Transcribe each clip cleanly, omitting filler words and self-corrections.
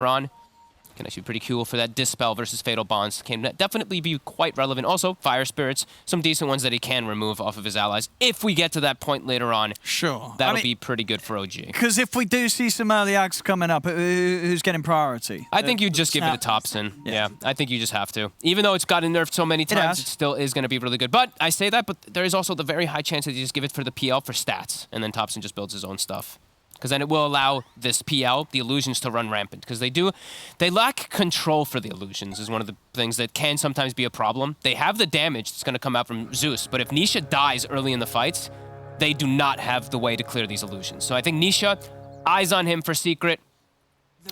on. Can actually be pretty cool for that Dispel versus Fatal Bonds. Can definitely be quite relevant. Also, Fire Spirits, some decent ones that he can remove off of his allies. If we get to that point later on, sure, that'll be pretty good for OG. Because if we do see some early acts coming up, who's getting priority? I think you just give it to Thompson. Yeah, I think you just have to. Even though it's gotten nerfed so many times, it still is going to be really good. But I say that, but there is also the very high chance that you just give it for the PL for stats, and then Thompson just builds his own stuff. Because then it will allow this PL, the illusions, to run rampant. Because they lack control for the illusions is one of the things that can sometimes be a problem. They have the damage that's going to come out from Zeus, but if Nisha dies early in the fights, they do not have the way to clear these illusions. So I think Nisha, eyes on him for Secret.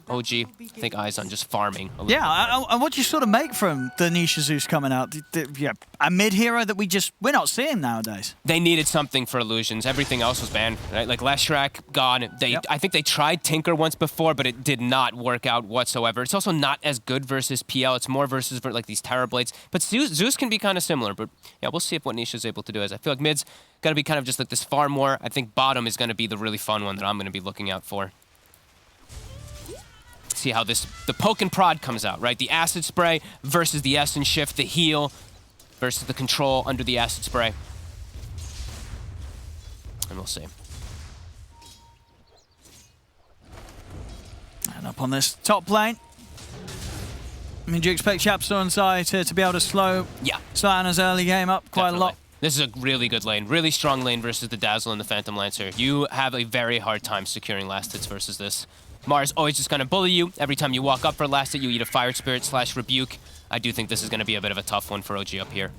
OG, I think eyes on just farming. And what do you sort of make from the Nisha Zeus coming out? A mid-hero that we're not seeing nowadays. They needed something for illusions. Everything else was banned, right? Like Leshrac, gone. I think they tried Tinker once before, but it did not work out whatsoever. It's also not as good versus PL. It's more versus like these Terrorblades. But Zeus can be kind of similar. But yeah, we'll see if what Nisha's able to do. As I feel like mid's got to be kind of just like this far more. I think bottom is going to be the really fun one that I'm going to be looking out for. See how the poke and prod comes out, right? The acid spray versus the essence shift, the heal versus the control under the acid spray. And we'll see. And up on this top lane. I mean, do you expect Chapsor and Sai to be able to slow Anna's early game up quite a lot? This is a really good lane, really strong lane versus the Dazzle and the Phantom Lancer. You have a very hard time securing last hits versus this. Mars always just going to bully you. Every time you walk up for last hit, you eat a Fire Spirit / Rebuke. I do think this is going to be a bit of a tough one for OG up here.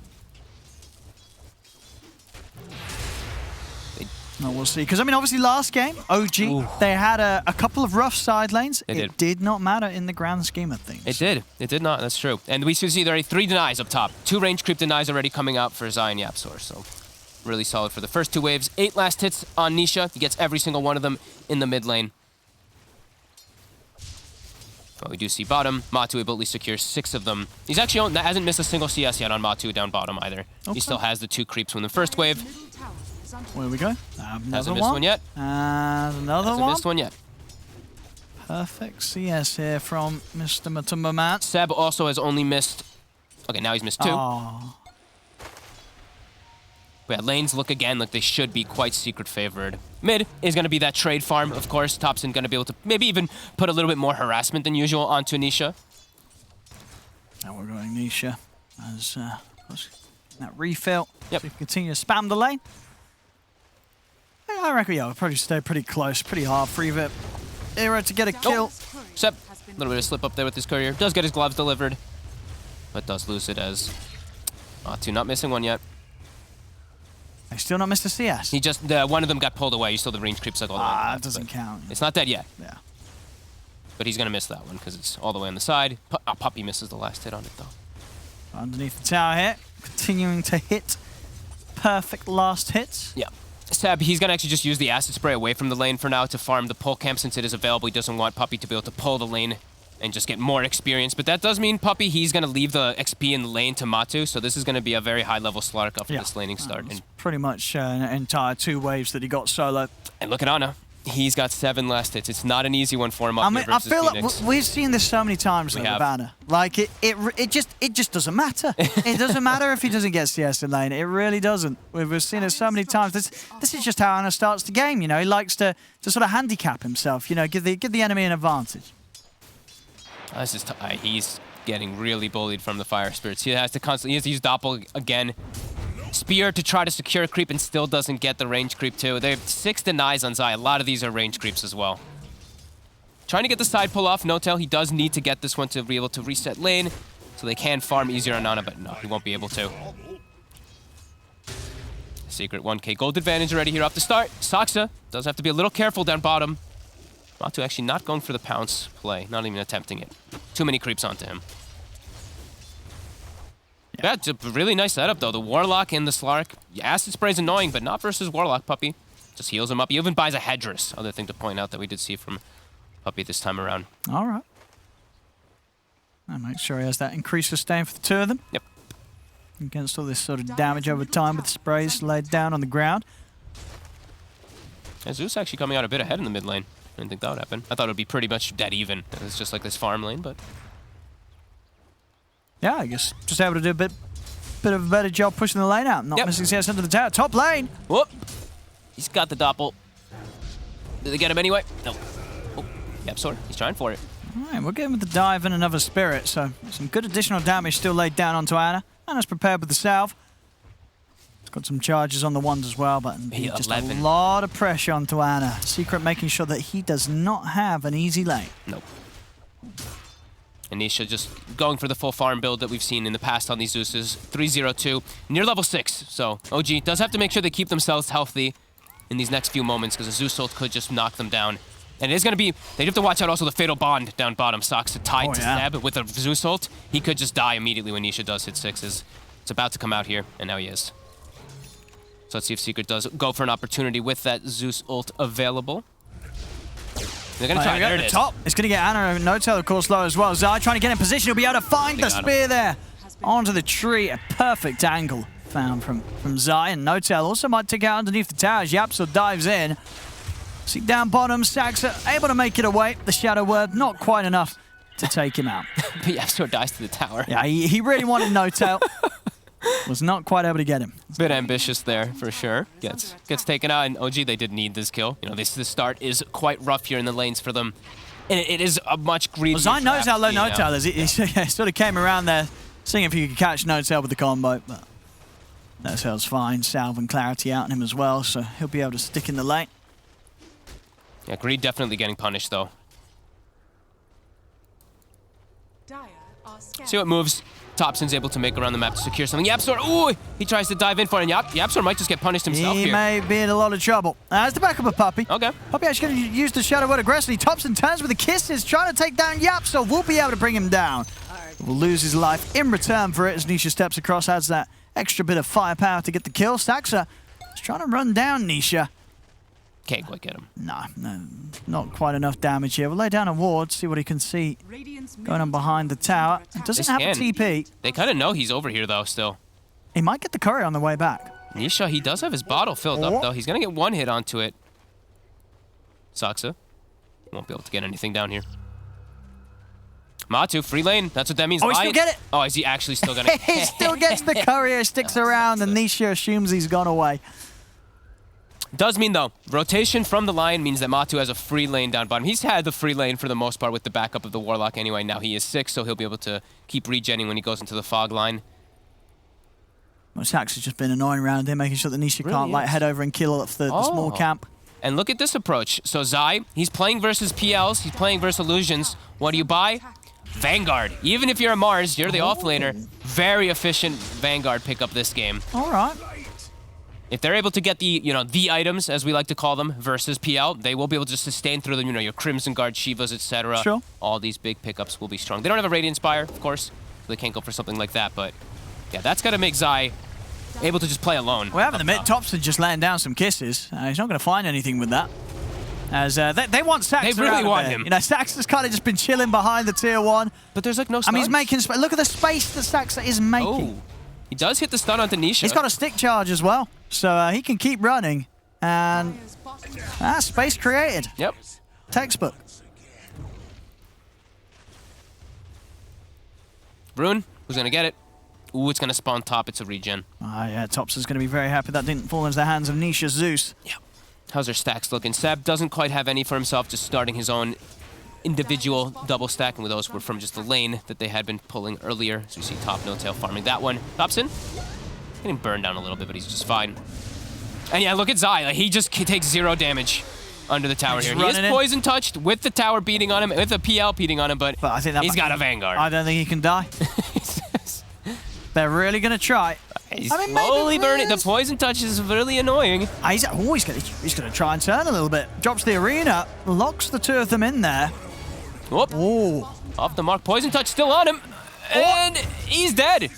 No, we'll see. Because, I mean, obviously last game, OG, they had a couple of rough side lanes. It did not matter in the grand scheme of things. It did. It did not. That's true. And we see there are 3 denies up top. 2 range creep denies already coming out for Zion Yapsor. So really solid for the first 2 waves. 8 last hits on Nisha. He gets every single one of them in the mid lane. But we do see bottom. Matu able to secure 6 of them. He's actually hasn't missed a single CS yet on Matu down bottom either. Okay. He still has the 2 creeps from the first wave. Where we go? Hasn't missed one yet. Another one. Hasn't missed one yet. Perfect CS here from Mr. Matumba Man. Seb also has only missed... Okay, now he's missed 2. Oh. Yeah, lanes look again like they should be quite secret favored. Mid is going to be that trade farm, of course. Thompson going to be able to maybe even put a little bit more harassment than usual onto Nisha. Now we're going Nisha as that refill. Yep. So we can continue to spam the lane. I reckon, we'll probably stay pretty close, pretty hard for Evip Era to get a kill. Seb, a little bit of slip up there with his courier. Does get his gloves delivered, but does lose it as Matu not missing one yet. I still not missed a CS. He just, one of them got pulled away. You saw the range creep cycle. That doesn't count. It's not dead yet. Yeah. But he's going to miss that one because it's all the way on the side. Puppy misses the last hit on it, though. Underneath the tower here, continuing to hit perfect last hits. Yeah. Seb, he's going to actually just use the acid spray away from the lane for now to farm the pull camp since it is available. He doesn't want Puppy to be able to pull the lane and just get more experience. But that does mean Puppy, he's going to leave the XP in the lane to Matu, so this is going to be a very high-level Slark off of this laning start. And pretty much an entire 2 waves that he got solo. And look at Ana. He's got 7 last hits. It's not an easy one for him up here versus I feel Phoenix. like we've seen this so many times with Ana. Like, it just doesn't matter. It doesn't matter if he doesn't get CS in lane. It really doesn't. We've seen it so many times. This is just how Ana starts the game, you know. He likes to sort of handicap himself, you know, give the enemy an advantage. This is he's getting really bullied from the Fire Spirits. He has to use Doppel again. Spear to try to secure a creep and still doesn't get the range creep too. They have 6 denies on Zai. A lot of these are range creeps as well. Trying to get the side pull off. No tail. He does need to get this one to be able to reset lane so they can farm easier on Ana, but no, he won't be able to. Secret 1k gold advantage already here off the start. Saksa does have to be a little careful down bottom. Matu actually not going for the pounce play, not even attempting it. Too many creeps onto him. Yeah, it's a really nice setup though. The Warlock and the Slark. Acid Spray's annoying, but not versus Warlock, Puppy. Just heals him up. He even buys a Headdress. Other thing to point out that we did see from Puppy this time around. All right. I'll make sure he has that increased sustain for the 2 of them. Yep. Against all this sort of damage over time with sprays laid down on the ground. And Zeus actually coming out a bit ahead in the mid lane. I didn't think that would happen. I thought it would be pretty much dead even. It's just like this farm lane, but... Yeah, I guess just able to do a bit of a better job pushing the lane out. Not missing CS into the tower. Top lane. Whoop. He's got the doppel. Did they get him anyway? No. Oh, yep, sword. He's trying for it. All right, we're getting with the dive and another spirit, so some good additional damage still laid down onto Ana. Ana's prepared with the salve. He's got some charges on the ones as well, but just a lot of pressure onto Ana. Secret making sure that he does not have an easy lane. Nope. Anisha just going for the full farm build that we've seen in the past on these Zeuses. 3-0-2, near level 6. So OG does have to make sure they keep themselves healthy in these next few moments because a Zeus ult could just knock them down. And it is going to be, they have to watch out also the Fatal Bond down bottom. Sox tied to Zeb with a Zeus ult. He could just die immediately when Nisha does hit 6s. It's about to come out here, and now he is. So let's see if Secret does go for an opportunity with that Zeus ult available. They're going to try. There it is. Top. It's going to get Ana and N0tail, of course, low as well. Zai trying to get in position. He'll be able to find the spear there. Onto the tree. A perfect angle found from Zai. And N0tail also might take out underneath the towers. YapzOr dives in. See down bottom. Saxa able to make it away. The Shadow Word not quite enough to take him out. But YapzOr dies to the tower. Yeah, he really wanted N0tail. Was not quite able to get him. Bit ambitious there, for sure. Gets taken out, and OG, they did need this kill. You know, this start is quite rough here in the lanes for them. And it is a much greedier Well, Zai knows how low N0tail is. He sort of came around there, seeing if he could catch N0tail with the combo, but N0tail's fine. Salve and Clarity out on him as well, so he'll be able to stick in the lane. Yeah, Greed definitely getting punished, though. See what moves Topson's able to make around the map to secure something. YapzOr, ooh, he tries to dive in for it, and YapzOr might just get punished himself here. He may be in a lot of trouble. As the back of a Puppey. Okay. Puppey actually going to use the Shadow Word aggressively. Topson turns with the kisses, trying to take down YapzOr. We'll be able to bring him down. Will lose his life in return for it as Nisha steps across, adds that extra bit of firepower to get the kill. Saxa is trying to run down Nisha. Can't quite get him. No, not quite enough damage here. We'll lay down a ward, see what he can see going on behind the tower. He doesn't have a TP. They kind of know he's over here, though, still. He might get the courier on the way back. Nisha, he does have his bottle filled up, though. He's going to get one hit onto it. Saxa won't be able to get anything down here. Matu, free lane. That's what that means. Oh, he still get it. Oh, is he actually still going to He still gets the courier, sticks around, and Nisha assumes he's gone away. Does mean, though, rotation from the line means that Matu has a free lane down bottom. He's had the free lane for the most part with the backup of the Warlock anyway. Now he is 6, so he'll be able to keep regenning when he goes into the fog line. Well, Sax has just been annoying around him, making sure that Nisha can't like head over and kill off the small camp. And look at this approach. So Zai, he's playing versus PLs, he's playing versus Illusions. What do you buy? Vanguard. Even if you're a Mars, you're the offlaner. Very efficient Vanguard pickup this game. All right. If they're able to get the, the items, as we like to call them, versus PL, they will be able to sustain through them, your Crimson Guard, Shivas, etc. Sure. All these big pickups will be strong. They don't have a Radiant Spire, of course, so they can't go for something like that, but yeah, that's got to make Zai able to just play alone. We're having the mid Topson just laying down some kisses. He's not going to find anything with that. As they want Sax. They really want him. Sax has kind of just been chilling behind the tier 1. But there's like no stuns. I mean, he's making... Look at the space that Sax is making. Oh, he does hit the stun onto Nisha. He's got a stick charge as well, so he can keep running. And space created. Yep. Textbook. Rune, who's going to get it? Ooh, it's going to spawn top. It's a regen. Yeah, Topson's going to be very happy that didn't fall into the hands of Nisha Zeus. Yep. How's their stacks looking? Seb doesn't quite have any for himself, just starting his own individual double stack, and those were from just the lane that they had been pulling earlier. So you see top N0tail farming that one. Topson getting burned down a little bit, but he's just fine. And yeah, look at Zai. Like, he just takes 0 damage under the tower here. He is poison touched with the tower beating on him, with the PL beating on him, but I think he's got a Vanguard. I don't think he can die. They're really going to try. He's slowly burning. The poison touch is really annoying. He's going to try and turn a little bit. Drops the arena, locks the 2 of them in there. Whoop. Ooh. Off the mark. Poison touch still on him. And he's dead.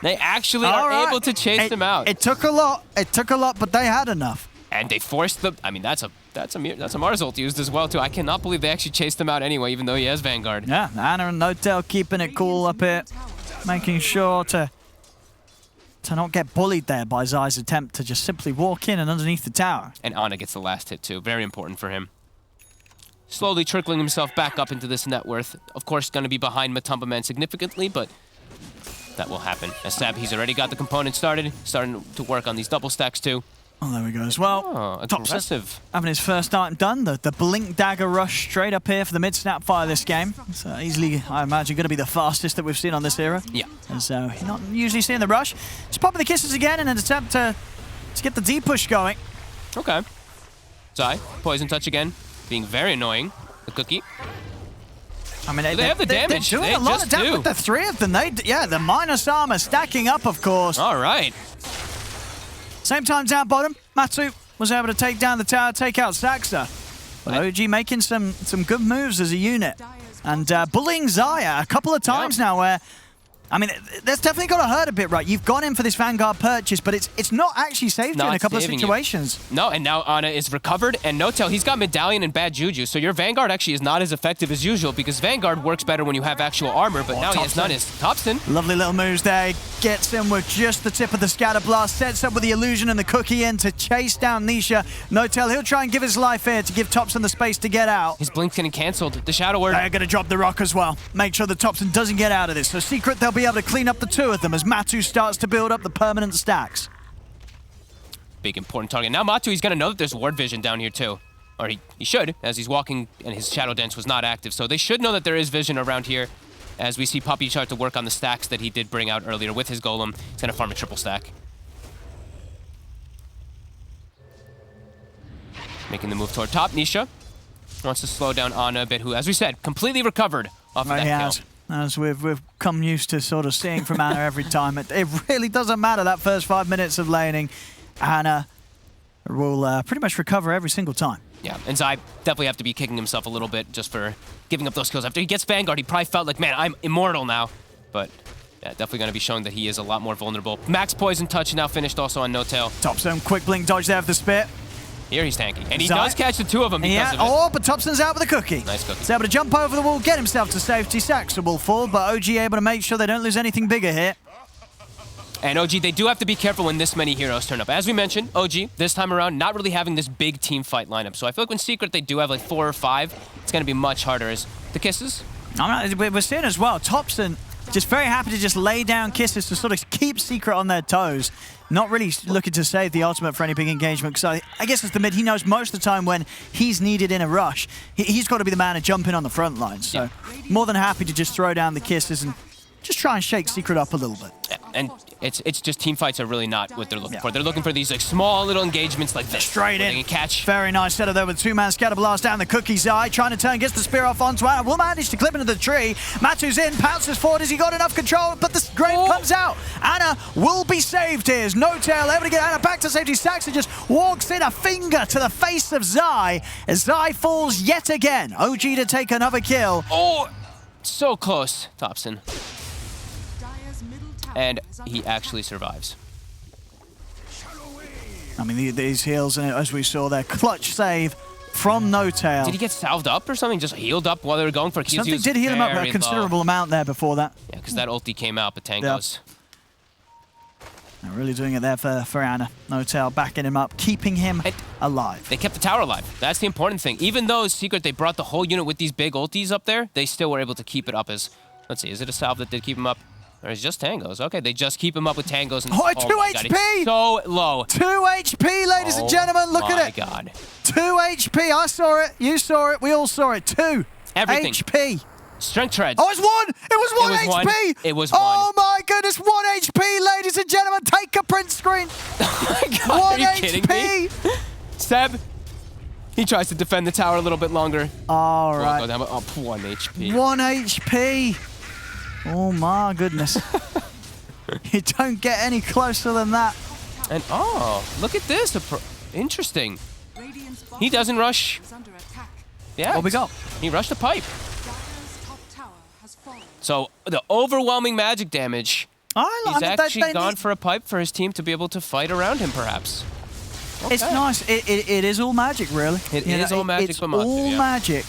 They actually are able to chase him out. It took a lot. It took a lot, but they had enough. And they forced the... I mean, that's a Mars ult used as well, too. I cannot believe they actually chased him out anyway, even though he has Vanguard. Yeah, Ana and N0tail keeping it cool up here. Making sure to not get bullied there by Zai's attempt to just simply walk in and underneath the tower. And Ana gets the last hit, too. Very important for him. slowly trickling himself back up into this net worth. Of course, going to be behind Matumba Man significantly, but that will happen. As Sab, he's already got the component starting to work on these double stacks too. Oh, there we go as well. Oh, aggressive. Having his first item done, the Blink Dagger rush straight up here for the mid-snap fire this game. It's easily, I imagine, going to be the fastest that we've seen on this era. Yeah. And so, you're not usually seeing the rush. Just popping the kisses again in an attempt to get the deep push going. Okay. Zai, poison touch again, being very annoying. The cookie. I mean, they have the damage. They're doing a lot of damage with the three of them. Yeah, the minus armor stacking up, of course. All right. Same time down bottom, Matu was able to take down the tower, take out Saxa. But OG making some good moves as a unit. And bullying Zaya a couple of times now where, I mean, that's definitely got to hurt a bit, right? You've gone in for this Vanguard purchase, but it's not actually saved you in a couple of situations. No, and now Ana is recovered, and Notel, he's got Medallion and Bad Juju, so your Vanguard actually is not as effective as usual, because Vanguard works better when you have actual armor, but now he has none. Is Topson. Lovely little moves there. Gets him with just the tip of the Scatter Blast, sets up with the Illusion and the Cookie in to chase down Nisha. Notel, he'll try and give his life here to give Topson the space to get out. His Blink's getting cancelled. The Shadow Word. They're going to drop the rock as well. Make sure that Topson doesn't get out of this. So Secret, they'll be able to clean up the two of them as Matu starts to build up the permanent stacks. Big important target. Now Matu, he's going to know that there's Ward Vision down here too. Or he should, as he's walking and his Shadow Dance was not active. So they should know that there is vision around here as we see Puppy start to work on the stacks that he did bring out earlier with his Golem. He's going to farm a triple stack. Making the move toward top. Nisha wants to slow down Ana a bit, who, as we said, completely recovered off of that kill. As we've come used to sort of seeing from Ana every time. It really doesn't matter that first 5 minutes of laning. Ana will pretty much recover every single time. Yeah, and Zai definitely have to be kicking himself a little bit just for giving up those kills. After he gets Vanguard, he probably felt like, man, I'm immortal now. But yeah, definitely going to be showing that he is a lot more vulnerable. Max Poison Touch now finished also on Notel. Topson, quick blink dodge there for the spit. Here he's tanky. And he does catch the two of them because of it. Oh, but Topson's out with a cookie. Nice cookie. He's able to jump over the wall, get himself to safety. Saxa will fall, but OG able to make sure they don't lose anything bigger here. And OG, they do have to be careful when this many heroes turn up. As we mentioned, OG, this time around, not really having this big team fight lineup. So I feel like when Secret, they do have like 4 or 5, it's going to be much harder. As the kisses? We're seeing as well, Topson just very happy to just lay down kisses to sort of keep Secret on their toes. Not really looking to save the ultimate for any big engagement, because I guess as the mid, he knows most of the time when he's needed in a rush, he's got to be the man to jump in on the front line. So more than happy to just throw down the kisses and just try and shake Secret up a little bit. And it's just team fights are really not what they're looking for. They're looking for these like small little engagements like this. Straight in. They can catch. Very nice setup there with 2-man Scatter Blast down the Cookie's eye. Trying to turn, gets the spear off onto Ana. Will manage to clip into the tree. Matu's in, pounces forward. Has he got enough control? But the grave comes out. Ana will be saved here. Notel able to get Ana back to safety. Saxa just walks in, a finger to the face of Zai as Zai falls yet again. OG to take another kill. Oh, so close, Topson. And he actually survives. I mean, these heals, as we saw there, clutch save from Notel. Did he get salved up or something? Just healed up while they were going for kills? Something did heal him up a considerable amount there before that. Yeah, because that ulti came out, but Tango's. They're really doing it there for Ana. Notel backing him up, keeping him alive. They kept the tower alive. That's the important thing. Even though Secret, they brought the whole unit with these big ultis up there, they still were able to keep it up as, let's see, is it a salve that did keep him up? Or is it just Tangos? Okay, they just keep him up with Tangos. And, 2 HP! So low. 2 HP, ladies and gentlemen. Look at it. Oh, my God. 2 HP. I saw it. You saw it. We all saw it. 2 Everything. HP. Strength treads. Oh, it's 1! It was 1 HP! It was 1. Oh, my goodness. 1 HP, ladies and gentlemen. Take a print screen. Oh, my God. 1 Are you HP. kidding me? Seb, he tries to defend the tower a little bit longer. All right. Go down, up 1 HP. 1 HP. Oh, my goodness. You don't get any closer than that. And oh, look at this. Interesting. He doesn't rush. Yeah. What we got? He rushed the pipe. So the overwhelming magic damage. He's actually gone for a pipe for his team to be able to fight around him, perhaps. Okay. It's nice. It is all magic, really. It is all magic. It's all magic.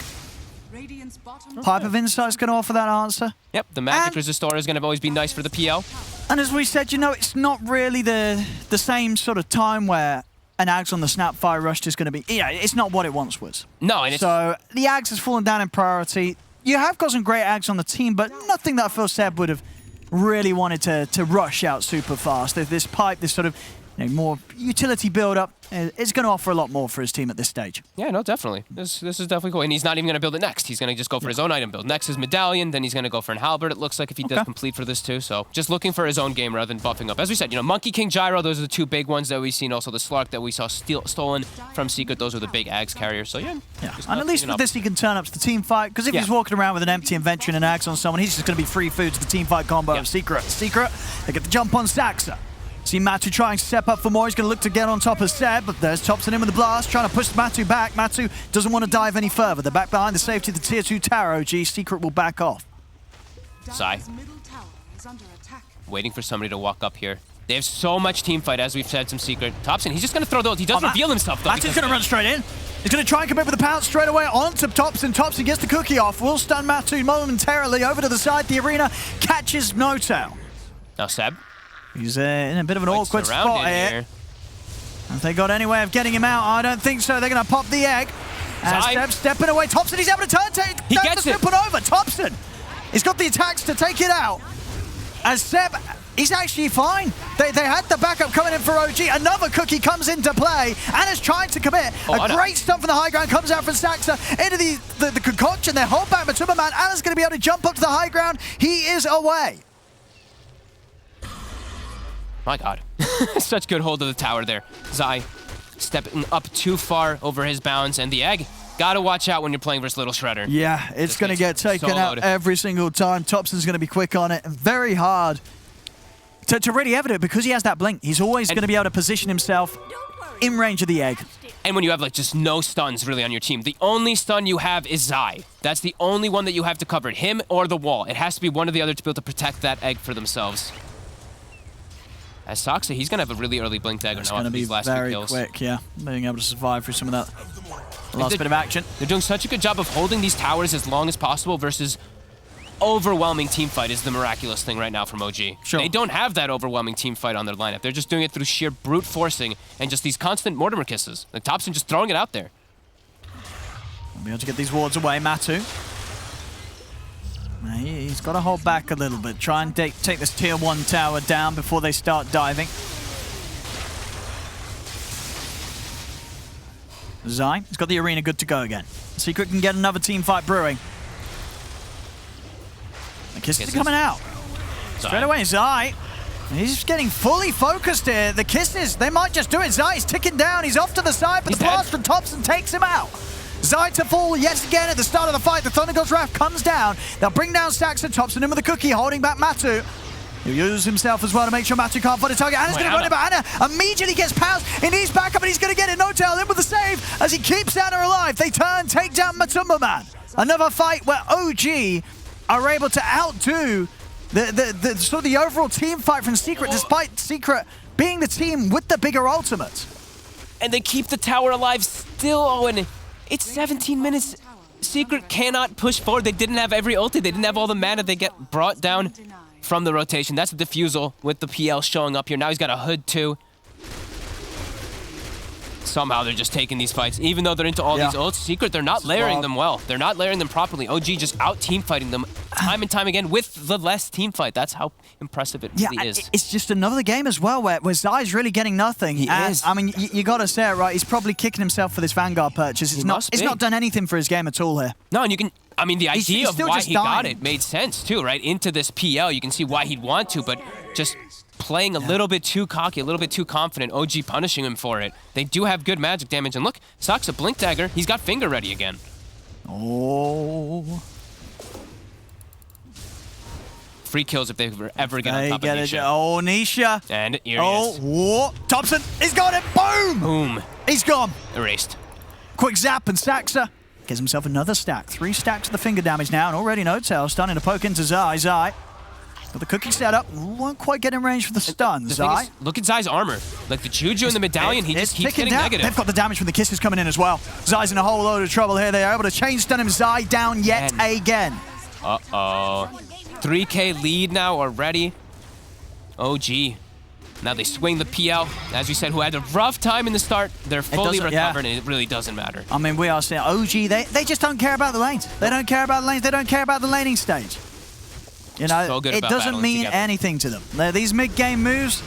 Pipe of Insight's going to offer that answer. Yep, the magic resistor is going to always be nice for the PL. And as we said, you know, it's not really the same sort of time where an Ags on the Snapfire Rush is going to be... Yeah, it's not what it once was. No, and it's... So the Ags has fallen down in priority. You have got some great Ags on the team, but nothing that I feel Seb would have really wanted to rush out super fast. This pipe, this sort of more utility build-up, is going to offer a lot more for his team at this stage. Yeah, no, definitely. This is definitely cool. And he's not even going to build it next. He's going to just go for his own item build. Next is Medallion, then he's going to go for an Halberd, it looks like, if he does complete for this too. So just looking for his own game rather than buffing up. As we said, Monkey King, Gyro, those are the two big ones that we've seen. Also the Slark that we saw stolen from Secret. Those are the big Ags carriers. So yeah. And at least with this, he can turn up to the team fight. Because if he's walking around with an empty inventory and an Ags on someone, he's just going to be free food to the team fight combo of Secret. Secret, they get the jump on Saxa. See Matu trying to step up for more. He's going to look to get on top of Seb, but there's Thompson in with the blast, trying to push Matu back. Matu doesn't want to dive any further. They're back behind the safety of the tier 2 tower. OG, Secret will back off. Zai. Waiting for somebody to walk up here. They have so much team fight, as we've said, some Secret. Thompson, he's just going to throw the ult. He does reveal himself, though. Matu's going to run straight in. He's going to try and come in with the pounce straight away onto Thompson. Thompson gets the cookie off. Will stun Matu momentarily over to the side. The arena catches Notail. Now Seb. He's in a bit of an awkward spot here. Have they got any way of getting him out? I don't think so. They're going to pop the egg. Seb stepping away. Thompson, he's able to turn. He gets it. Put over. Thompson, he's got the attacks to take it out. As Seb, he's actually fine. They had the backup coming in for OG. Another cookie comes into play. Anna's trying to commit. A great stun from the high ground comes out from Saxa into the concoction. They hold back Matuma Man. Anna's going to be able to jump up to the high ground. He is away. My God. Such good hold of the tower there. Zai stepping up too far over his bounds, and the egg. Gotta watch out when you're playing versus Little Shredder. Yeah, it's going to get taken out every single time. Thompson's going to be quick on it. Very hard to really evident it because he has that blink. He's always going to be able to position himself in range of the egg. And when you have like just no stuns really on your team, the only stun you have is Zai. That's the only one that you have to cover. Him or the wall. It has to be one or the other to be able to protect that egg for themselves. As Saxa, he's going to have a really early blink dagger now after these last few kills. It's going to be very quick, yeah. Being able to survive through some of that last bit of action. They're doing such a good job of holding these towers as long as possible versus overwhelming team fight is the miraculous thing right now from OG. Sure. They don't have that overwhelming team fight on their lineup. They're just doing it through sheer brute forcing and just these constant Mortimer kisses. Like Thompson just throwing it out there. We'll be able to get these wards away, Matu. He's got to hold back a little bit. Try and take this tier 1 tower down before they start diving. Zai, he's got the arena good to go again. Secret can get another team fight brewing. The kisses are coming out. Straight away, Zai. He's getting fully focused here. The kisses, they might just do it. Zai's ticking down. He's off to the side, but the blast from Thompson takes him out. Zai to fall yet again at the start of the fight. The Thunder God's Wrath comes down. They'll bring down Saxon. Thompson in with the cookie, holding back Matu. He'll use himself as well to make sure Matu can't find a target. Anna's going to run it, but Anna immediately gets pounced. He needs backup, and he's going to get it. Notail in with the save as he keeps Anna alive. They turn, take down Matumba Man. Another fight where OG are able to outdo the sort of the overall team fight from Secret, despite Secret being the team with the bigger ultimate. And they keep the tower alive still, Owen. It's 17 minutes. Secret cannot push forward. They didn't have every ulti. They didn't have all the mana. They get brought down from the rotation. That's the defusal with the PL showing up here. Now he's got a hood too. Somehow they're just taking these fights. Even though they're into all these ults, Secret, they're not layering them well. They're not layering them properly. OG just out team fighting them time and time again with the less team fight. That's how impressive it really is. It's just another game as well where Zai's really getting nothing. He is. I mean, you got to say it right. He's probably kicking himself for this Vanguard purchase. It's not done anything for his game at all here. No, and you can... I mean, the idea of why he got it made sense too, right? Into this PL, you can see why he'd want to, but just playing a little bit too cocky, a little bit too confident, OG punishing him for it. They do have good magic damage, and look, Saxa blink dagger, he's got finger ready again. Oh. Free kills if they were ever get on top of Nisha. Oh, Nisha. And here he is. Whoa. Thompson, he's got it. Boom. Boom. He's gone. Erased. Quick zap, and Saxa gives himself another stack. 3 stacks of the finger damage now, and already Notail starting to poke into Zai. Zai got the cookie set up. Won't quite get in range for the stun. Zai. Look at Zai's armor. Like the Juju and the medallion, he just keeps getting negative. They've got the damage from the kisses coming in as well. Zai's in a whole load of trouble here. They are able to chain stun him. Zai down yet again. Uh-oh. 3K lead now already. OG Now they swing the PL, as we said, who had a rough time in the start. They're fully recovered, and it really doesn't matter. I mean, we are seeing OG, they just don't care about the lanes. They don't care about the lanes. They don't care about the laning stage. You know, so it doesn't mean anything to them. These mid-game moves,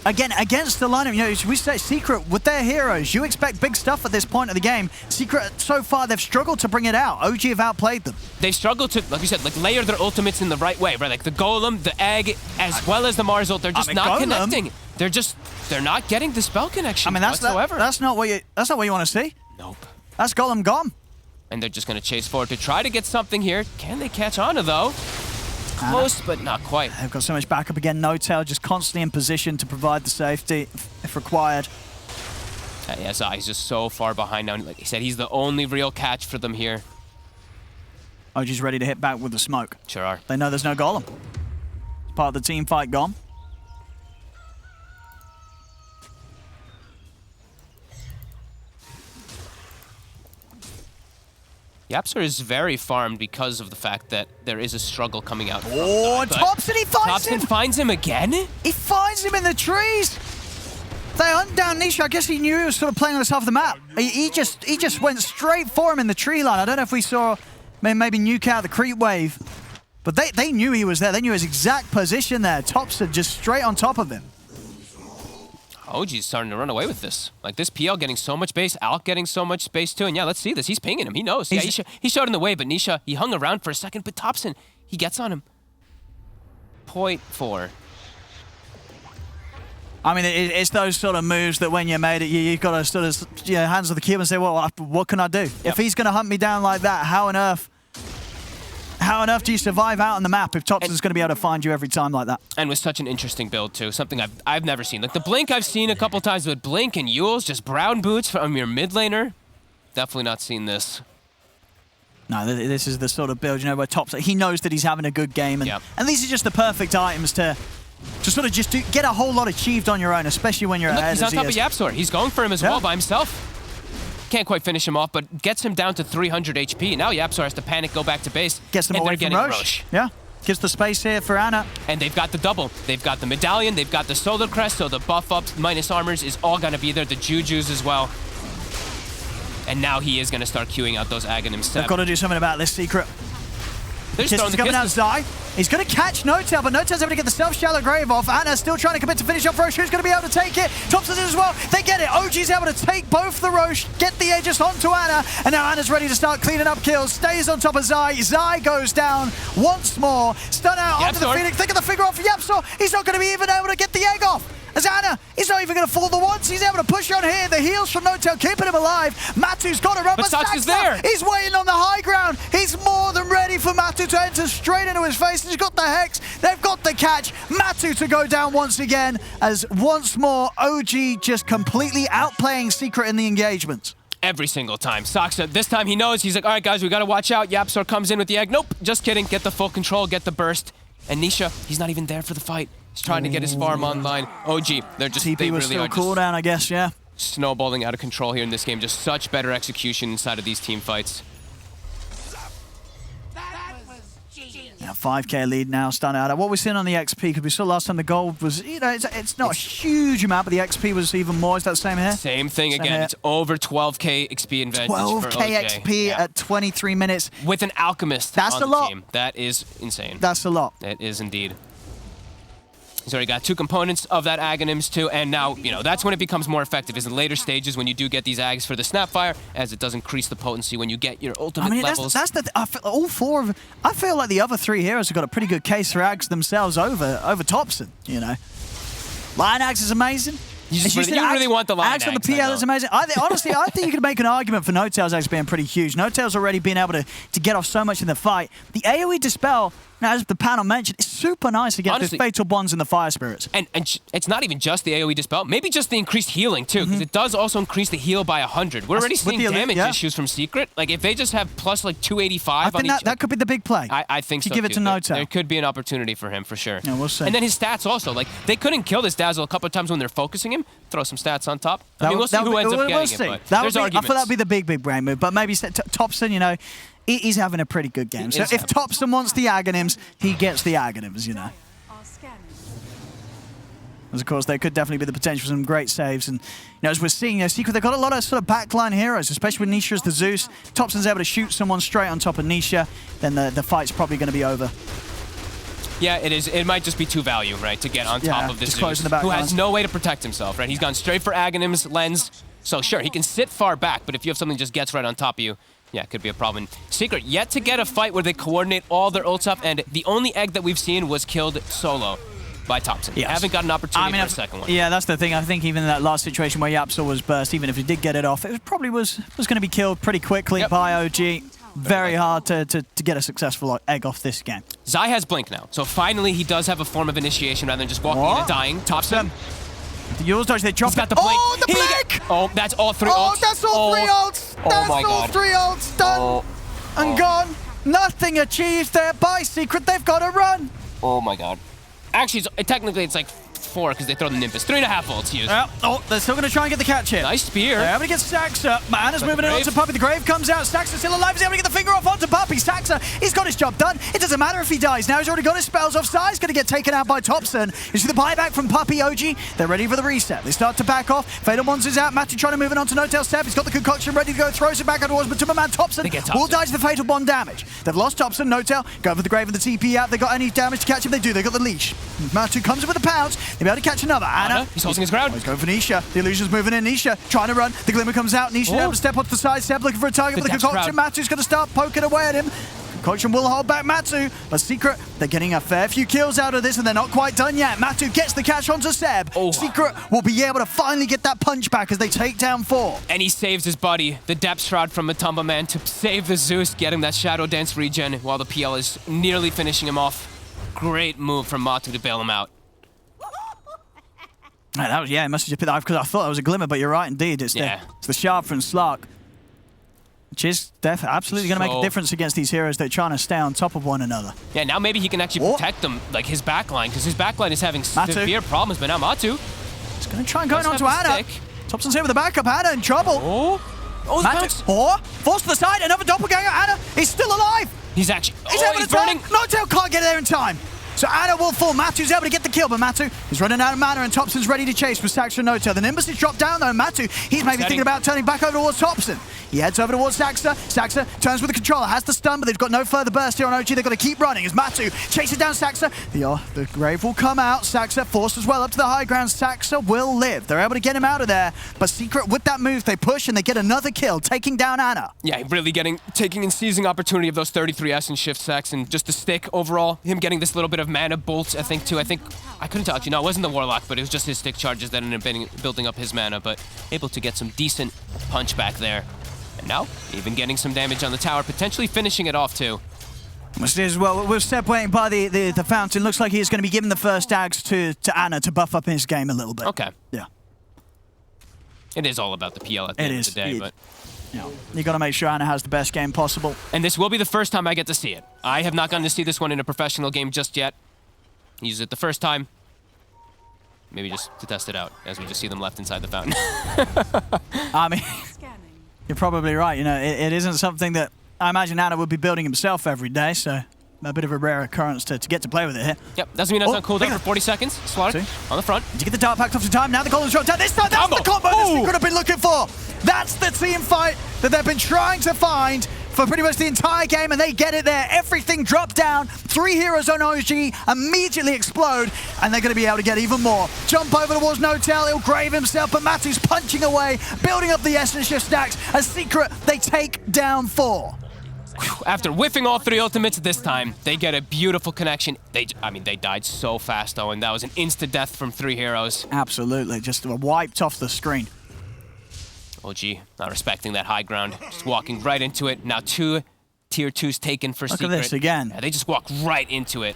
again, against the lineup, you know, we say Secret, with their heroes, you expect big stuff at this point of the game. Secret, so far, they've struggled to bring it out. OG have outplayed them. They've struggled to, like you said, like layer their ultimates in the right way, right? Like the Golem, the Egg, as well as the Mars ult, they're just not connecting. They're not getting the spell connection whatsoever. That's not what you want to see. Nope. That's Golem gone. And they're just going to chase forward to try to get something here. Can they catch Ana, though? Close, but not quite. They've got so much backup again. No-Tail just constantly in position to provide the safety if required. Yeah, Zai is just so far behind now. Like I said, he's the only real catch for them here. OG's ready to hit back with the smoke. Sure are. They know there's no Golem. It's part of the team fight gone. YapzOr is very farmed because of the fact that there is a struggle coming out. Oh, Topson, he finds him! Topson finds him again? He finds him in the trees! They hunt down Nisha. I guess he knew he was sort of playing on this half of the map. He just went straight for him in the tree line. I don't know if we saw maybe nuke out the creep wave, but they knew he was there. They knew his exact position there. Topson just straight on top of him. OG's starting to run away with this. Like this PL getting so much base, Alk getting so much space too. And yeah, let's see this. He's pinging him. He knows. Yeah, he showed in the way, but Nisha, he hung around for a second, but Topson, he gets on him. 0.4. I mean, it's those sort of moves that when you're made it, you've got to sort of hands on the cube and say, well, what can I do? Yep. If he's going to hunt me down like that, how on earth do you survive out on the map if Topson's going to be able to find you every time like that? And with such an interesting build, too. Something I've never seen. Like, the Blink I've seen a couple times, but Blink and Yules, just brown boots from your mid laner. Definitely not seen this. No, this is the sort of build, where Topson, he knows that he's having a good game. And these are just the perfect items to sort of just get a whole lot achieved on your own, especially when you're ahead. He's on top of YapzOr. He's going for him as well by himself. Can't quite finish him off, but gets him down to 300 HP. Now YapzOr has to panic, go back to base. Gets them away from Roche. Yeah, gives the space here for Ana. And they've got the double. They've got the medallion, they've got the solar crest, so the buff up minus armors is all going to be there. The Jujus as well. And now he is going to start queuing out those Aghanims. They've got to do something about this Secret. He's coming out Zai. He's going to catch No-Tail, but No-Tail's able to get the self-shallow grave off. Ana still trying to commit to finish off Roche. Who's going to be able to take it? Topson's as well. They get it. OG's able to take both the Roche, get the Aegis onto Ana, and now Ana's ready to start cleaning up kills. Stays on top of Zai. Zai goes down once more. Stun out onto the Phoenix. Think of the figure off for YapzOr. He's not going to be even able to get the egg off. As Ana, he's not even going to fall the once. He's able to push on here. The heals from No-Tail keeping him alive. Matu's got to run, but Sax's there. He's waiting on the high ground. He's more than ready for Matu to enter straight into his face. He's got the Hex. They've got the catch. Matu to go down once again, as once more OG just completely outplaying Secret in the engagement. Every single time. Saksa, this time he knows. He's like, all right, guys, we got to watch out. YapzOr comes in with the egg. Nope, just kidding. Get the full control, get the burst. And Nisha, he's not even there for the fight. He's trying to get his farm online. OG, they're just, TP they was really still cooldown, I guess, yeah. Snowballing out of control here in this game. Just such better execution inside of these team fights. Yeah, 5k lead now, stun out. What we're seeing on the XP, because we saw last time the gold was, it's not a huge amount, but the XP was even more. Is that the same here? Same thing again. Here. It's over 12k XP advantage 12k XP at 23 minutes. With an Alchemist on the team. That is insane. That's a lot. It is indeed. He's already got 2 components of that Aghanims too, and now, that's when it becomes more effective, is in later stages when you do get these Ags for the Snapfire, as it does increase the potency when you get your ultimate levels. All 4 of... I feel like the other 3 heroes have got a pretty good case for Ags themselves over Topson, Lion Axe is amazing. You really want the Lion Axe on the PL is amazing. Honestly, I think you could make an argument for No-Tail's Axe being pretty huge. No-Tail's already been able to get off so much in the fight. The AoE Dispel, now, as the panel mentioned, it's super nice against the Fatal Bonds and the Fire Spirits. And it's not even just the AoE Dispel, maybe just the increased healing, too, because it does also increase the heal by 100. We're already seeing damage issues from Secret. Like, if they just have plus, 285 I think that could be the big play. I think so, give it to No-Tail. There could be an opportunity for him, for sure. Yeah, we'll see. And then his stats also. Like, they couldn't kill this Dazzle a couple of times when they're focusing him. Throw some stats on top. I mean, we'll see who ends up getting it, but there's arguments. I feel that would be the big brain move, but maybe Topson, he's having a pretty good game. So if Topson wants the Aghanims, he gets the Aghanims, As of course, there could definitely be the potential for some great saves. And as we're seeing, Secret, they've got a lot of sort of backline heroes, especially with Nisha as the Zeus. Thompson's able to shoot someone straight on top of Nisha, then the fight's probably going to be over. Yeah, it is. It might just be too value, right, to get on top of this Zeus, who has no way to protect himself, right? He's gone straight for Aghanim's lens. So sure, he can sit far back, but if you have something that just gets right on top of you, yeah, it could be a problem. Secret yet to get a fight where they coordinate all their ults up, and the only egg that we've seen was killed solo by Thompson. Yes. Haven't got an opportunity for a second one. Yeah, that's the thing. I think even in that last situation where Yapsor was burst, even if he did get it off, it probably was going to be killed pretty quickly by OG. Very hard to get a successful egg off this game. Zai has Blink now, so finally he does have a form of initiation rather than just walking in and dying. Thompson. The Yours dodge, they drop got the blink. Oh, the blink! Oh, that's all 3 ults. Oh, that's all 3 ults! That's all 3 ults done and gone. Nothing achieved there by Secret. They've got to run. Oh my god. Actually, technically it's like 4 because they throw the Nimbus. 3.5 ults used. Oh, they're still going to try and get the catch here. Nice spear. They're able to get Saxa. Anna's moving in onto Puppey. The Grave comes out. Saxa's still alive. He's able to get the finger off onto Puppey. Saxa, he's got his job done. It doesn't matter if he dies. Now he's already got his spells off. Sai. He's going to get taken out by Thompson. You see the buyback from Puppey OG. They're ready for the reset. They start to back off. Fatal Wands is out. Matthew trying to move it onto No-Tail Step. He's got the concoction ready to go. Throws it back towards Matuma Man. Thompson will dodge the Fatal Bond damage. They've lost Thompson. No-Tail go for the Grave and the TP out. They got any damage to catch him? They do. They got the leash. Matthew comes in with a pounce. They'll be able to catch another. Anna. He's holding his ground. He's going for Nisha. The illusion's moving in. Nisha trying to run. The Glimmer comes out. Nisha able to step onto the side step, looking for a target with the concoction. Matsu's going to start poking away at him. Concoction will hold back Matsu, but Secret, they're getting a fair few kills out of this, and they're not quite done yet. Matsu gets the catch onto Seb. Secret will be able to finally get that punch back as they take down 4. And he saves his buddy, the Depth Shroud from Matumba Man, to save the Zeus, get him that Shadow Dance regen while the PL is nearly finishing him off. Great move from Matu to bail him out. That was, it must have just been that because I thought it was a Glimmer, but you're right indeed. It's the Shard from Slark, which is absolutely going to make a difference against these heroes that are trying to stay on top of one another. Yeah, now maybe he can actually protect them, like his backline, because his backline is having severe problems, but now Matu is going to try and go on to Anna. Thompson's here with the backup. Anna in trouble. Matu, forced to the side. Another doppelganger. Anna is still alive. He's actually... he's burning. No-Tail can't get there in time. So Anna will fall. Matu's able to get the kill, but Matu is running out of mana, and Thompson's ready to chase with Saxa and No-Tail. The Nimbus is dropped down, though. Matu, he's maybe thinking about turning back over towards Thompson. He heads over towards Saxa. Saxa turns with the controller, has the stun, but they've got no further burst here on OG. They've got to keep running as Matu chases down Saxa. The Grave will come out. Saxa forced as well up to the high ground. Saxa will live. They're able to get him out of there, but Secret, with that move, they push and they get another kill, taking down Anna. Yeah, really taking and seizing opportunity of those 33 S and shift sacks, and just the stick overall. Him getting this little bit of mana bolt, I think, too. I couldn't tell you. No, it wasn't the Warlock, but it was just his stick charges that ended up building up his mana, but able to get some decent punch back there. And now, even getting some damage on the tower, potentially finishing it off, too. As well, we're separating by the fountain. Looks like he's going to be giving the first dags to Anna to buff up his game a little bit. Okay. Yeah. It is all about the PL at the end of the day, but... You got to make sure Anna has the best game possible. And this will be the first time I get to see it. I have not gotten to see this one in a professional game just yet. Use it the first time. Maybe just to test it out, as we just see them left inside the fountain. I mean, you're probably right. It isn't something that I imagine Anna would be building himself every day, so a bit of a rare occurrence to get to play with it here. Yep, doesn't mean that's not cooldown for 40 seconds. Slaughter on the front. Did you get the dart packed off the time? Now the golden's dropped down. This time, that's the combo that we could have been looking for. That's the team fight that they've been trying to find for pretty much the entire game, and they get it there. Everything dropped down. 3 heroes on OG immediately explode, and they're going to be able to get even more. Jump over towards No-Tail. He'll grave himself, but Matu's punching away, building up the Essence Shift stacks. A Secret, they take down 4. After whiffing all 3 ultimates this time, they get a beautiful connection. They died so fast, though, and that was an insta-death from 3 heroes. Absolutely, just wiped off the screen. OG not respecting that high ground, just walking right into it. Now 2 tier 2s taken for Secret. Look at this again. Yeah, they just walk right into it.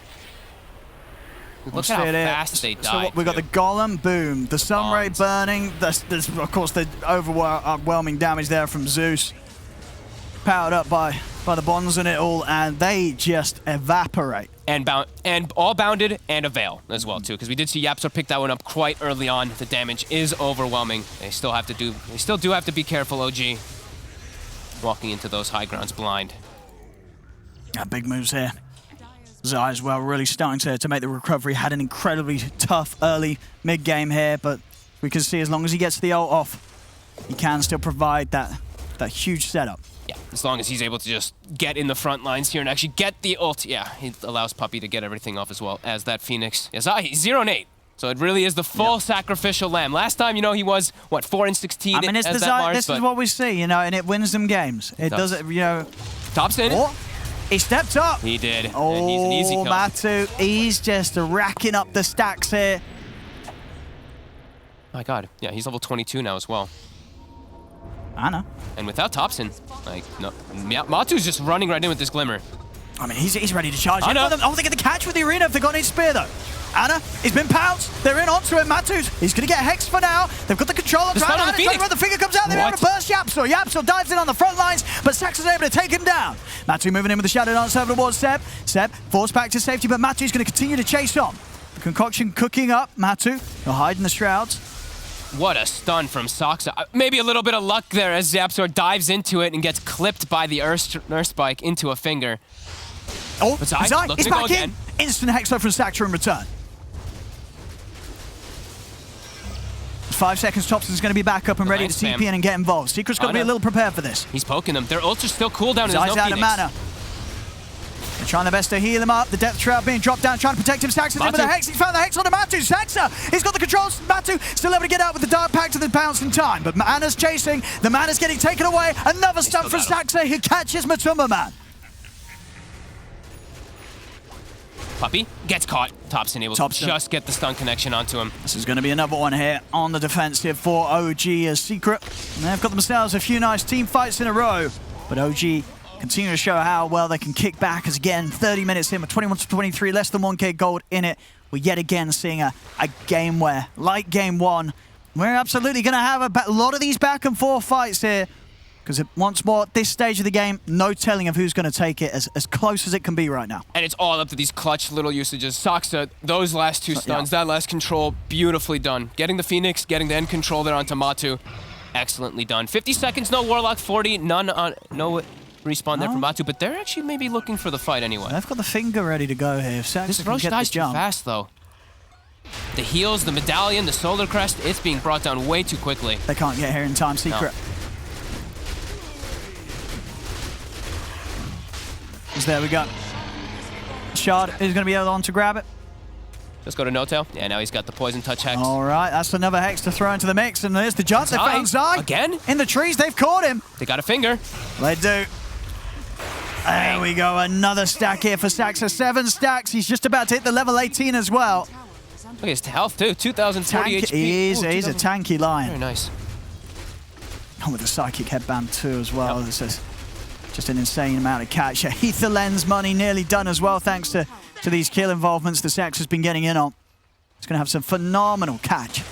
Look at how fast they died. So we got the Golem, boom. The Sunray burning. There's of course the overwhelming damage there from Zeus. Powered up by the bonds in it all, and they just evaporate. And all bounded and a veil as well too, because we did see Yapsor pick that one up quite early on. The damage is overwhelming. They still do have to be careful, OG. Walking into those high grounds blind. Big moves here. Zai as well, really starting to make the recovery. Had an incredibly tough early mid-game here, but we can see as long as he gets the ult off, he can still provide that huge setup. Yeah, as long as he's able to just get in the front lines here and actually get the ult. Yeah, he allows Puppey to get everything off as well as that Phoenix. Yeah, Zai, he's 0-8. So it really is the full sacrificial lamb. Last time, you know, he was, what, 4-16 I mean, it's as the that Mars, this is what we see, you know, and it wins them games. It does it, you know. Thompson. Oh, he stepped up. He did. Oh, and he's an easy kill. Matu, he's just racking up the stacks here. My God. Yeah, he's level 22 now as well. I know. And without Thompson, like, no, Matu's just running right in with this Glimmer. I mean, he's ready to charge. I know. Oh, they get the catch with the arena if they've got his spear, though. Anna, he's been pounced. They're in onto him. Matu's, he's going to get Hex for now. They've got the control on where the finger comes out. They're able to burst Yapsor. Yapsor dives in on the front lines, but Sax is able to take him down. Matu moving in with the Shadow Dance over towards Seb. Seb forced back to safety, but Matu's going to continue to chase on. The concoction cooking up. Matu, he'll hide in the shrouds. What a stun from Soxa. Maybe a little bit of luck there as Zapsor dives into it and gets clipped by the Earth Spike into a finger. Oh, Zai, he's back in. Again. Instant Hexo from Saxa in return. 5 seconds, Thompson's going to be back up and ready to TP in and get involved. Secret's got to be a little prepared for this. He's poking them. Their ults are still cooldown. Zai's out of mana. They're trying their best to heal him up. The Depth Shroud being dropped down, trying to protect him. Saxa's in with the Hex. He's found the Hex onto Matu. Saxa, he's got the controls. Matu still able to get out with the Dark Pact to the bounce in time. But Anna's chasing. The mana's getting taken away. Another stun from Saxa who catches Matumba Man. Puppey gets caught. Thompson able to just get the stun connection onto him. This is going to be another one here on the defensive for OG as Secret. And they've got themselves a few nice team fights in a row. But OG continue to show how well they can kick back as again, 30 minutes in with 21-23, less than 1k gold in it. We're yet again seeing a game where, like game one, we're absolutely going to have a lot of these back and forth fights here. Because once more, at this stage of the game, no telling of who's going to take it as close as it can be right now. And it's all up to these clutch little usages. Soxa, those last two stuns, that last control, beautifully done. Getting the Phoenix, getting the end control there onto Matu, excellently done. 50 seconds, no Warlock, 40, none on, no respawn there from Matu, but they're actually maybe looking for the fight anyway. They've got the finger ready to go here. This Roche dies too fast, though. The heals, the medallion, the solar crest, it's being brought down way too quickly. They can't get here in time, Secret. No. There we go. Shard is going to be able to grab it. Let's go to No-Tail. Yeah, now he's got the Poison Touch Hex. All right, that's another Hex to throw into the mix. And there's the jump. They found Zai. Again? In the trees, they've caught him. They got a finger. They do. There we go. Another stack here for Saxa. 7 stacks. He's just about to hit the level 18 as well. Look at his health, too. 2,040 HP. He's a tanky lion. Very nice. And with the Psychic Headband, too, as well. This is just an insane amount of catch. Ether Lens money nearly done as well, thanks to these kill involvements the Sax has been getting in on. It's going to have some phenomenal catch.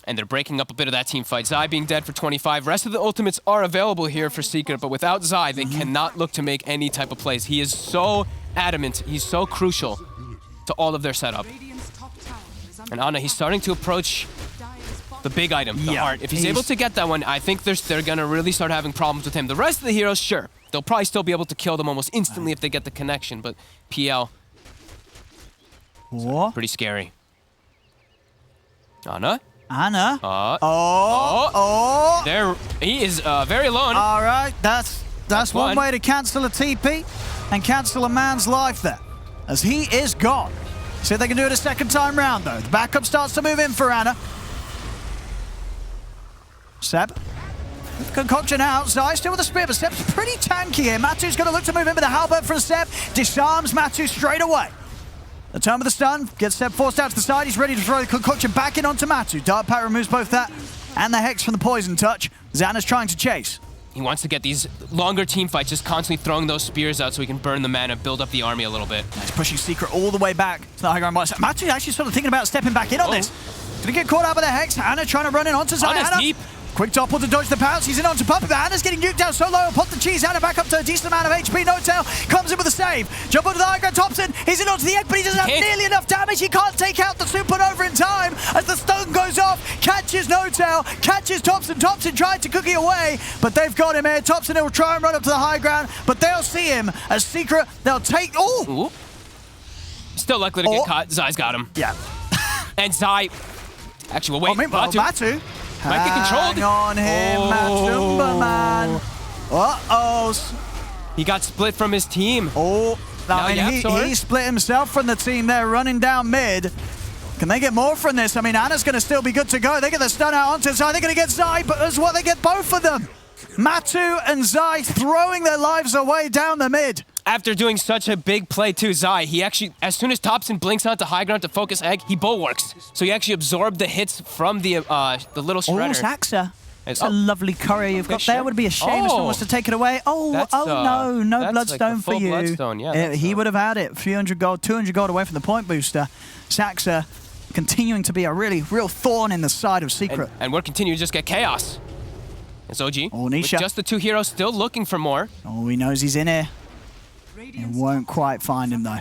And they're breaking up a bit of that team fight. Zai being dead for 25. Rest of the ultimates are available here for Secret, but without Zai, they cannot look to make any type of plays. He is so adamant. He's so crucial to all of their setup. And Anna, he's starting to approach the big item, the heart. If he's able to get that one, I think they're going to really start having problems with him. The rest of the heroes, sure, they'll probably still be able to kill them almost instantly if they get the connection, but PL, pretty scary. Anna? There, he is very alone. All right, that's one way to cancel a TP and cancel a man's life there, as he is gone. See if they can do it a second time round, though. The backup starts to move in for Anna. Seb, with concoction out. Zai still with a spear, but Seb's pretty tanky here. Matu's going to look to move in with a halberd from Seb. Disarms Matu straight away. The turn with the stun gets Seb forced out to the side. He's ready to throw the concoction back in onto Matu. Dark Pact removes both that and the Hex from the Poison Touch. Xana's trying to chase. He wants to get these longer team fights, just constantly throwing those spears out so he can burn the mana, build up the army a little bit. He's pushing Secret all the way back to the high ground. Matu actually sort of thinking about stepping back in on this. Gonna get caught out by the Hex. Anna trying to run in onto Zai. Anna's deep. Quick topple to dodge the pounce. He's in onto Puppet, but Anna's getting nuked down so low. Pop the cheese. Anna back up to a decent amount of HP. N0tail comes in with a save. Jump onto the high ground. Thompson, he's in onto the egg, but he doesn't have nearly enough damage. He can't take out the supernova in time as the stone goes off. Catches N0tail, catches Thompson. Thompson tried to cookie away, but they've got him here. Thompson will try and run up to the high ground, but they'll see him as Secret. They'll take. Oh! Still likely to get caught. Zai's got him. Yeah. And Zai. Actually, well, wait. Matu. Might get controlled. Hang on him, Matumba, man. Uh-oh. He got split from his team. Oh, I mean, he split himself from the team there, running down mid. Can they get more from this? I mean, Anna's going to still be good to go. They get the stun out onto Zai. They're going to get Zai, but that's what they get both of them. Matu and Zai throwing their lives away down the mid. After doing such a big play too, Zai, he actually, as soon as Thompson blinks onto high ground to focus egg, he bulwarks. So he actually absorbed the hits from the little shredder. Oh, Saxa. It's a lovely courier you've got there. Would be a shame if someone was to take it away. Oh no bloodstone for you. Bloodstone. Yeah, he would have had it. A few hundred gold, 200 gold away from the point booster. Saxa continuing to be a real thorn in the side of Secret. And we're continuing to just get chaos. It's OG. Oh, Nisha. With just the two heroes still looking for more. Oh, he knows he's in here. He won't quite find him though.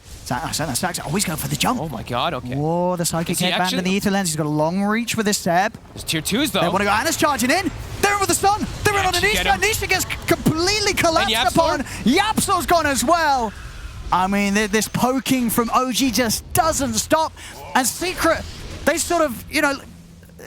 Saxa, oh, he's going for the jump. Oh my god, okay. Whoa, the psychic headband and the ether lens. He's got a long reach with this Seb. There's tier 2s though. They want to go. Anna's charging in. They're in with the stun. They're in on Anisha. Anisha gets completely collapsed upon. Yapso's gone as well. I mean, this poking from OG just doesn't stop. And Secret, they sort of, you know,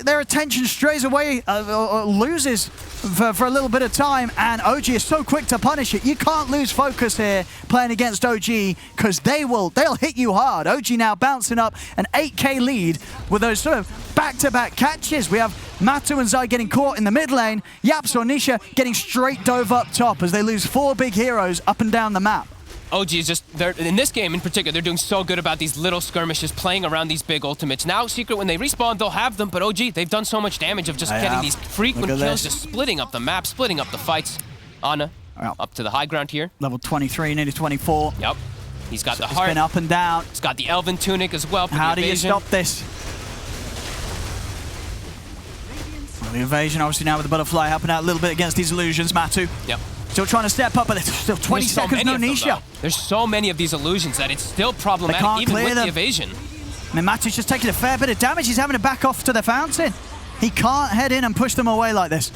their attention strays away, loses for a little bit of time, and OG is so quick to punish it. You can't lose focus here playing against OG, because they'll hit you hard. OG now bouncing up an 8k lead with those sort of back-to-back catches. We have Matu and Zai getting caught in the mid lane. Yaps or Nisha getting straight dove up top as they lose 4 big heroes up and down the map. OG is just, in this game in particular, they're doing so good about these little skirmishes, playing around these big ultimates. Now, Secret, when they respawn, they'll have them, but OG, they've done so much damage of just getting these frequent kills, just splitting up the map, splitting up the fights. Ana, up to the high ground here. Level 23, nearly 24. Yep. He's got the It's heart. been up and down. He's got the Elven Tunic as well for How the evasion. do you stop this? Well, the evasion, obviously, now with the butterfly helping out a little bit against these illusions. Matu. Yep. Still trying to step up, but there's still 20 seconds, no Nisha. There's so many of these illusions that it's still problematic, even with the evasion. I mean, Matu's just taking a fair bit of damage. He's having to back off to the fountain. He can't head in and push them away like this.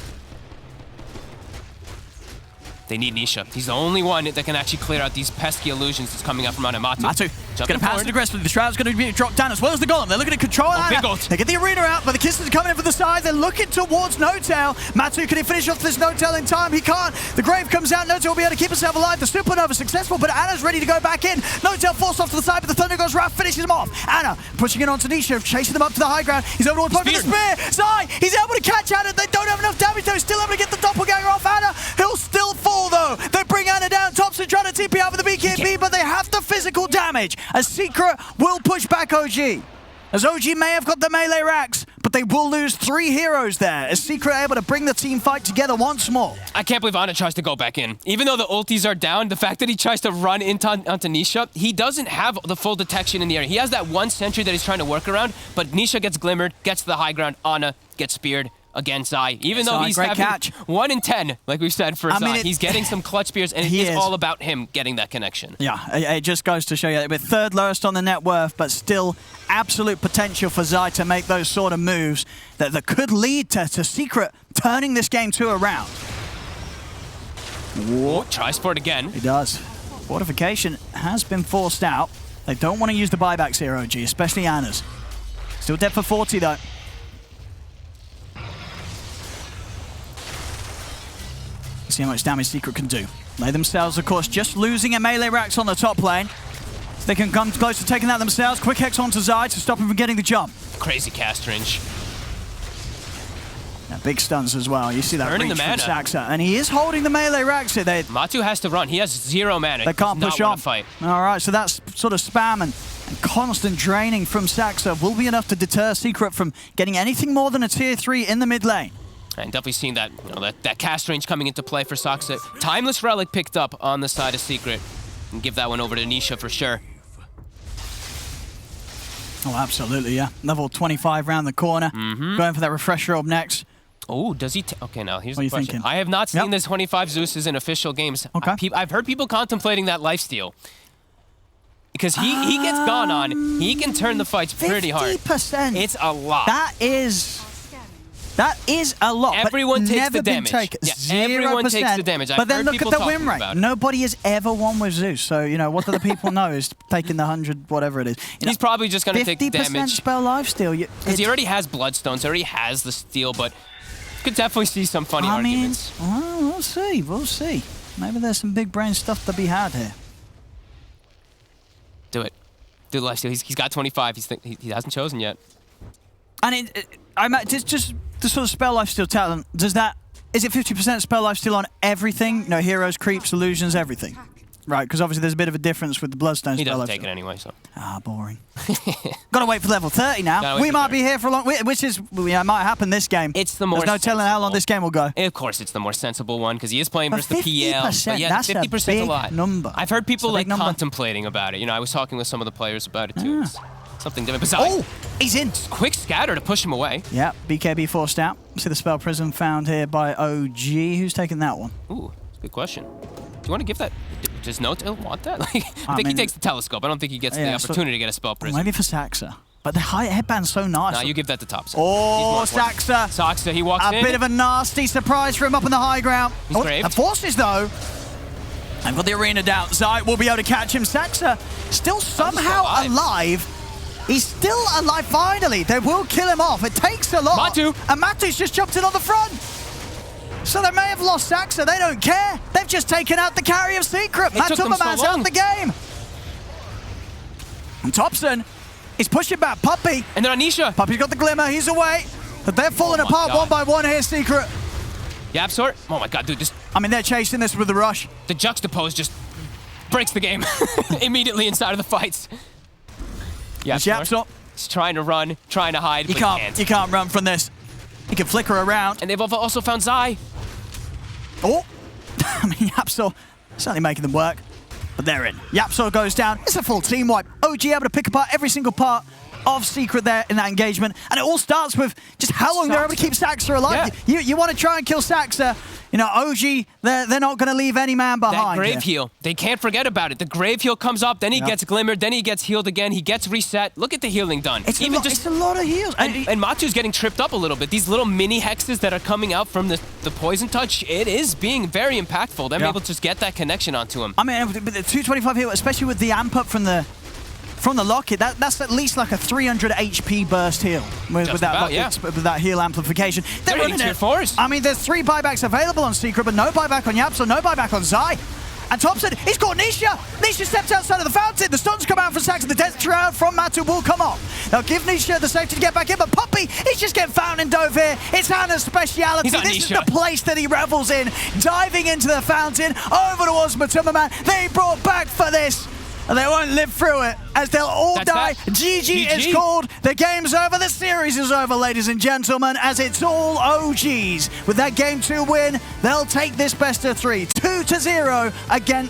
They need Nisha. He's the only one that can actually clear out these pesky illusions that's coming up from Matu. Matu, going to pass it aggressively. The Shroud's going to be dropped down as well as the Golem. They're looking to control Anna. They get the arena out, but the Kisses are coming in from the side. They're looking towards N0tail. Matu, can he finish off this N0tail in time? He can't. The Grave comes out. N0tail will be able to keep himself alive. The Supernova successful, but Anna's ready to go back in. N0tail forced off to the side, but the Thunder Goes Wrath finishes him off. Anna pushing it onto Nisha, chasing them up to the high ground. He's over towards point with the spear. Zai, he's able to catch Anna. They don't have enough damage though. Still able to get the doppelganger off Anna. He'll still fall though. They bring Anna down. Thompson trying to TP out with the BKB, but they have the physical damage. A Secret will push back OG. As OG may have got the melee racks, but they will lose 3 heroes there. As Secret able to bring the team fight together once more. I can't believe Ana tries to go back in. Even though the ultis are down, the fact that he tries to run onto Nisha, he doesn't have the full detection in the area. He has that one sentry that he's trying to work around, but Nisha gets glimmered, gets to the high ground, Ana gets speared. Against Zai, even though he's having 1 in 10, like we said for Zai, he's getting some clutch spears, and it's all about him getting that connection. Yeah, it just goes to show you that we're 3rd lowest on the net worth, but still absolute potential for Zai to make those sort of moves that could lead to Secret turning this game 2 around. Whoa, tries for it again. He does. Fortification has been forced out. They don't want to use the buybacks here, OG, especially Anna's. Still dead for 40 though. See how much damage Secret can do. They themselves, of course, just losing a melee racks on the top lane. They can come close to taking that themselves. Quick hex onto Zai to stop him from getting the jump. Crazy cast range. Yeah, big stuns as well. You see that reach from Saxa. And he is holding the melee racks here. Matu has to run. He has 0 mana. They can't push on. Fight. All right, so that's sort of spam and constant draining from Saxa will be enough to deter Secret from getting anything more than a tier 3 in the mid lane. And definitely seeing that, that cast range coming into play for Saxa. Timeless Relic picked up on the side of Secret. And give that one over to Nisha for sure. Oh, absolutely, yeah. Level 25 round the corner. Going for that refresher orb next. Oh, does he? Okay, now here's what the question. Thinking? I have not seen the 25 Zeuses in official games. Okay. I've heard people contemplating that lifesteal. Because he gets gone on, he can turn the fights pretty hard. 50%. It's a lot. That is a lot. Everyone but takes never the been damage. taken. Yeah, 0%. everyone takes the damage. But then look at the win rate. Nobody has ever won with Zeus. So, you know, what do the people know is taking the 100, whatever it is. He's probably just going to take the damage. 50% spell lifesteal. Because he already has Bloodstones, already has the steal, but you could definitely see some funny arguments. Well, we'll see. We'll see. Maybe there's some big brain stuff to be had here. Do it. Do the lifesteal. He's got 25. He hasn't chosen yet. And just the sort of spell lifesteal talent, is it 50% spell lifesteal on everything? You know, heroes, creeps, illusions, everything. Right, because obviously there's a bit of a difference with the Bloodstone spell lifesteal. He doesn't take it anyway, so. Ah, boring. Gotta wait for level 30 now. We might be here for a long, which is, might happen this game. It's the more There's no telling how long this game will go. Of course, it's the more sensible one, because he is playing versus the PL. But yeah, that's 50% a big a lot. number. I've heard people like contemplating about it. You know, I was talking with some of the players about it too. It's something different. Besides, he's in. Quick scatter to push him away. Yeah, BKB forced out. See the spell prism found here by OG. Who's taking that one? Ooh, that's a good question. Do you want to give that? Does Notail want that? Like, I think he takes the telescope. I don't think he gets the opportunity to get a spell prism. Maybe for Saxa. But the high headband's so nice. No, you give that to Top. Oh, Saxa. Saxa, he walks in. A bit of a nasty surprise for him up on the high ground. He's braved. The forces, though. I've got the arena down. Zai will be able to catch him. Saxa still somehow alive. He's still alive, finally. They will kill him off. It takes a lot. Matu. And Matu's just jumped in on the front. So they may have lost Saxa. They don't care. They've just taken out the carry of Secret. Matumaman's out the game. And Thompson is pushing back Puppey. And then Anisha. Puppey's got the glimmer. He's away. But they're falling apart one by one here, Secret. Yapsor. Oh my god, dude. I mean, they're chasing this with the rush. The juxtapose just breaks the game immediately inside of the fights. Yapsor. He's trying to run, trying to hide, but You can't run from this. He can flicker around. And they've also found Zai. Oh. I mean, Yapsor certainly making them work. But they're in. Yapsor goes down. It's a full team wipe. OG able to pick apart every single part of Secret there in that engagement. And it all starts with just how long they're able to keep Saxa alive. Yeah. You want to try and kill Saxa. You know, OG, they're not going to leave any man behind. That grave heal, they can't forget about it. The grave heal comes up, then he gets glimmered, then he gets healed again, he gets reset. Look at the healing done. It's a lot of heals. And Matu's getting tripped up a little bit. These little mini hexes that are coming out from the poison touch, it is being very impactful. They're able to just get that connection onto him. I mean, with the 225 heal, especially with the amp up from the locket, that's at least like a 300 HP burst heal with that heal amplification. They're running tier 4s. I mean, there's 3 buybacks available on Secret, but no buyback on Yapsor, no buyback on Zai. And Thompson, he's got Nisha. Nisha steps outside of the fountain. The stuns come out from Saxa. The death shroud from Matu will come off. They'll give Nisha the safety to get back in, but Puppey, he's just getting fountain dove here. It's Hannah's speciality. This is the place that he revels in. Diving into the fountain, over towards Matumaman. They brought back for this. And they won't live through it, as they'll all die. GG is called. The game's over. The series is over, ladies and gentlemen, as it's all OGs. With that Game 2 win, they'll take this best of 3. 2-0 against